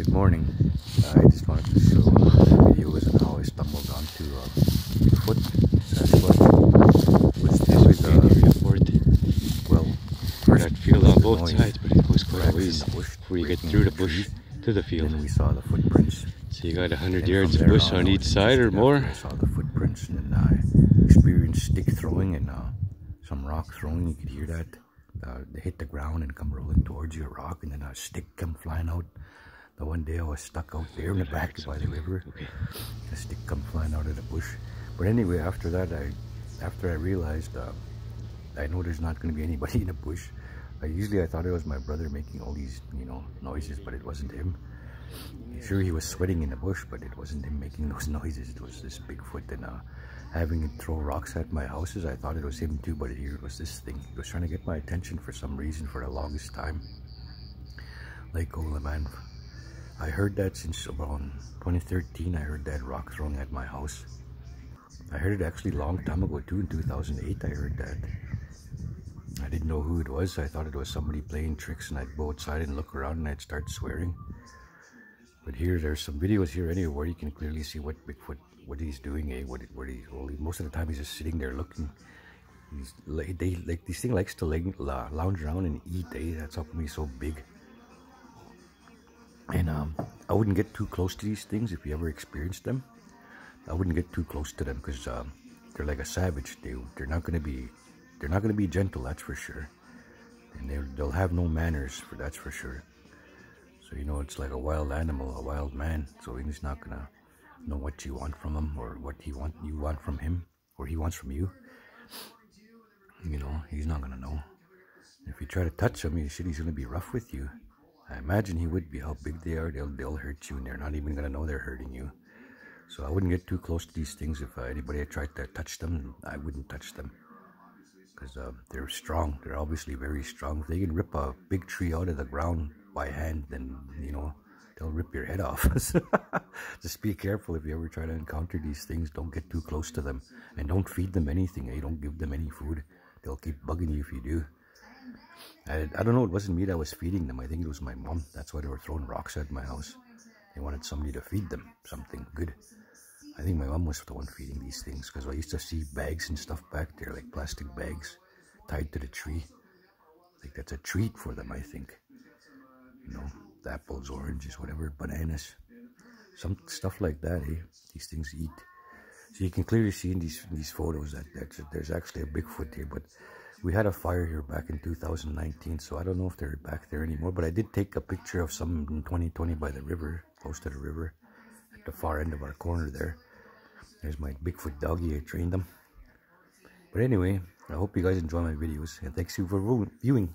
Good morning. I just wanted to show videos and how I stumbled onto Bigfoot, Sasquatch. Was this with well, first that field on both noise, sides, but it goes quite a ways bush, before you get through the bush to the field. Then we saw the footprints. So you got 100 And yards from of there bush on I each was side or interested more. after I saw the footprints, and then I experienced stick throwing and some rock throwing. You could hear that. They hit the ground and come rolling towards you, a rock, and then a stick come flying out. The one day I was stuck out there in the back by the river. Okay. The stick come flying out of the bush. But anyway, after that, after I realized I know there's not going to be anybody in the bush. Usually I thought it was my brother making all these, noises, but it wasn't him. Sure, he was sweating in the bush, but it wasn't him making those noises. It was this Bigfoot, and having it throw rocks at my houses. I thought it was him too, but here it was this thing. He was trying to get my attention for some reason for the longest time. Like, oh man, I heard that since around 2013. I heard that rock throwing at my house. I heard it actually a long time ago too. In 2008 I heard that. I didn't know who it was. I thought it was somebody playing tricks, and I'd go outside and look around and I'd start swearing. But there's some videos here anyway where you can clearly see what Bigfoot, what he's doing, most of the time he's just sitting there looking. This thing likes to lounge around and eat, That's how come he's so big. And I wouldn't get too close to these things if you ever experienced them. I wouldn't get too close to them because they're like a savage. They're not gonna be gentle, that's for sure. And they'll have no manners, that's for sure. So it's like a wild animal, a wild man. So he's not gonna know what you want from him or what you want from him, or he wants from you. He's not gonna know. If you try to touch him, he's gonna be rough with you. I imagine he would be. How big they are, they'll hurt you, and they're not even gonna know they're hurting you. So I wouldn't get too close to these things. If anybody had tried to touch them, I wouldn't touch them, because they're strong. They're obviously very strong. If they can rip a big tree out of the ground by hand, then they'll rip your head off. Just be careful if you ever try to encounter these things. Don't get too close to them, and don't feed them anything. You don't give them any food. They'll keep bugging you if you do. I don't know, it wasn't me that was feeding them. I think it was my mom. That's why they were throwing rocks at my house. They wanted somebody to feed them something good. I think my mom was the one feeding these things, because I used to see bags and stuff back there, like plastic bags tied to the tree. Like that's a treat for them, I think. The apples, oranges, whatever, bananas, some stuff like that, These things eat. So you can clearly see in these photos that there's actually a Bigfoot here, but we had a fire here back in 2019, so I don't know if they're back there anymore. But I did take a picture of some in 2020 by the river, close to the river, at the far end of our corner there. There's my Bigfoot doggy. I trained them. But anyway, I hope you guys enjoy my videos, and thanks you for viewing.